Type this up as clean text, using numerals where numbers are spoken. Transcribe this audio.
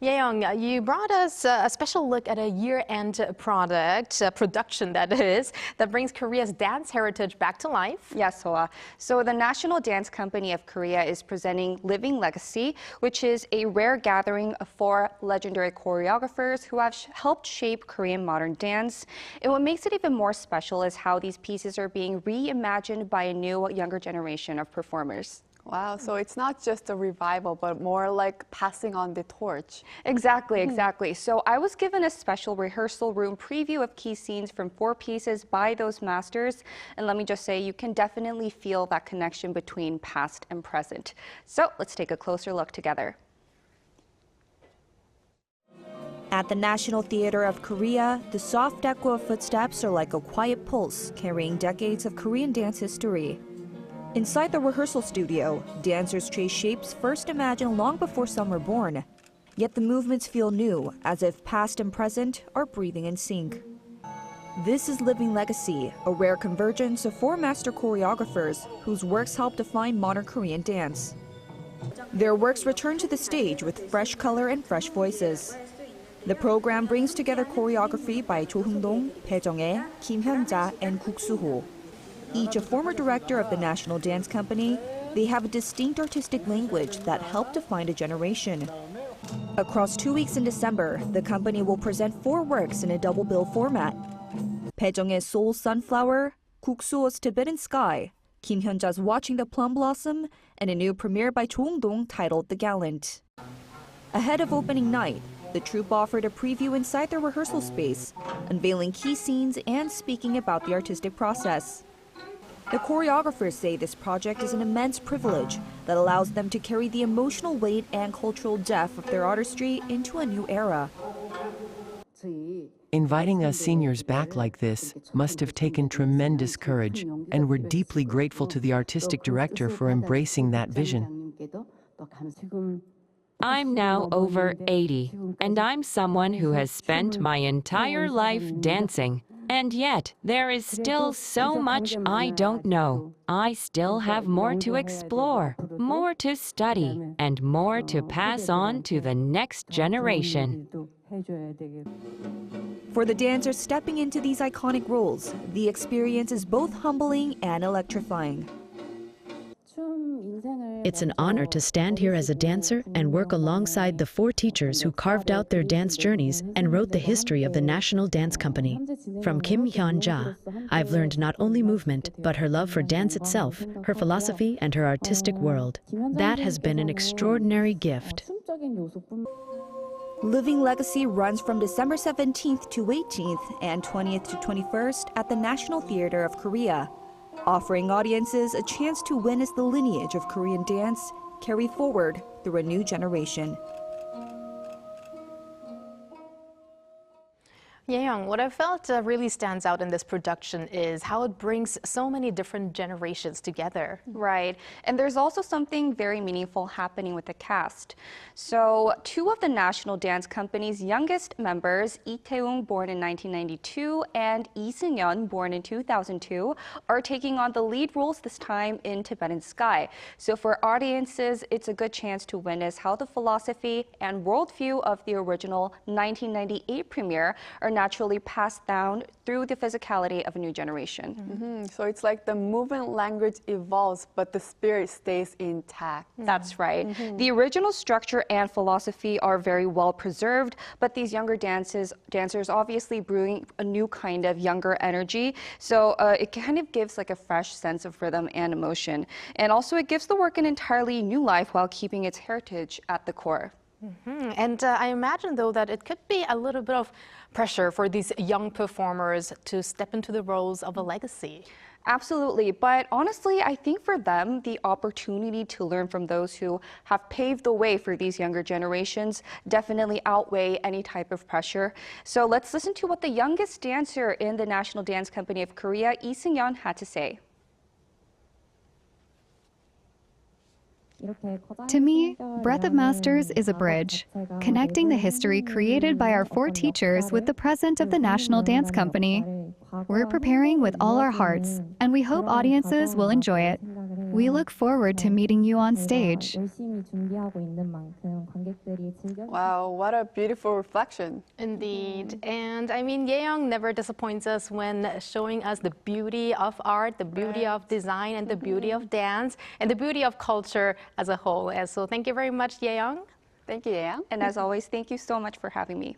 Yeyoung, you brought us a special look at a year-end production that brings Korea's dance heritage back to life. Yes, Hoa. So the National Dance Company of Korea is presenting Living Legacy, which is a rare gathering of 4 legendary choreographers who have helped shape Korean modern dance. And what makes it even more special is how these pieces are being reimagined by a new, younger generation of performers. Wow, so it's not just a revival, but more like passing on the torch. Exactly. So I was given a special rehearsal room preview of key scenes from 4 pieces by those masters. And let me just say, you can definitely feel that connection between past and present. So let's take a closer look together. At the National Theater of Korea, the soft echo of footsteps are like a quiet pulse carrying decades of Korean dance history. Inside the rehearsal studio, dancers trace shapes first imagined long before some were born. Yet the movements feel new, as if past and present are breathing in sync. This is Living Legacy, a rare convergence of 4 master choreographers whose works help define modern Korean dance. Their works return to the stage with fresh color and fresh voices. The program brings together choreography by Cho Dong, Bae, Kim Hyun-ja, and Guk Soo-ho. Each a former director of the National Dance Company, they have a distinct artistic language that helped define a generation. Across 2 weeks in December, the company will present 4 works in a double bill format. Bae-jeong's Soul Sunflower, Guk Soo-ho's Tibetan Sky, Kim Hyun-ja's Watching the Plum Blossom, and a new premiere by Cho Dong titled The Gallant. Ahead of opening night, the troupe offered a preview inside the rehearsal space, unveiling key scenes and speaking about the artistic process. The choreographers say this project is an immense privilege that allows them to carry the emotional weight and cultural depth of their artistry into a new era. Inviting us seniors back like this must have taken tremendous courage, and we're deeply grateful to the artistic director for embracing that vision. I'm now over 80, and I'm someone who has spent my entire life dancing. And yet, there is still so much I don't know. I still have more to explore, more to study, and more to pass on to the next generation. For the dancers stepping into these iconic roles, the experience is both humbling and electrifying. It's an honor to stand here as a dancer and work alongside the 4 teachers who carved out their dance journeys and wrote the history of the National Dance Company. From Kim Hyun-ja, I've learned not only movement, but her love for dance itself, her philosophy, and her artistic world. That has been an extraordinary gift. Living Legacy runs from December 17th to 18th and 20th to 21st at the National Theater of Korea, offering audiences a chance to witness the lineage of Korean dance carry forward through a new generation. Yeyoung, what I felt really stands out in this production is how it brings so many different generations together. Right, and there's also something very meaningful happening with the cast. So 2 of the National Dance Company's youngest members, Yeyoung, born in 1992, and Seung-yeon, born in 2002, are taking on the lead roles this time in Tibetan Sky. So for audiences, it's a good chance to witness how the philosophy and worldview of the original 1998 premiere are naturally passed down through the physicality of a new generation. So it's like the movement language evolves, but the spirit stays intact. That's right. The original structure and philosophy are very well preserved, but these younger dancers obviously bring a new kind of younger energy. So it kind of gives like a fresh sense of rhythm and emotion. And also it gives the work an entirely new life while keeping its heritage at the core. And I imagine, though, that it could be a little bit of pressure for these young performers to step into the roles of a legacy. Absolutely, but honestly, I think for them, the opportunity to learn from those who have paved the way for these younger generations definitely outweigh any type of pressure. So let's listen to what the youngest dancer in the National Dance Company of Korea, Seung-yeon, had to say. To me, Breath of Masters is a bridge, connecting the history created by our 4 teachers with the present of the National Dance Company. We're preparing with all our hearts, and we hope audiences will enjoy it. We look forward to meeting you on stage. Wow, what a beautiful reflection. Indeed. And I mean, Yeyoung never disappoints us when showing us the beauty of art, the beauty of design, and the beauty of dance, and the beauty of culture as a whole. And so thank you very much, Yeyoung. Thank you, Yeyoung. And as always, thank you so much for having me.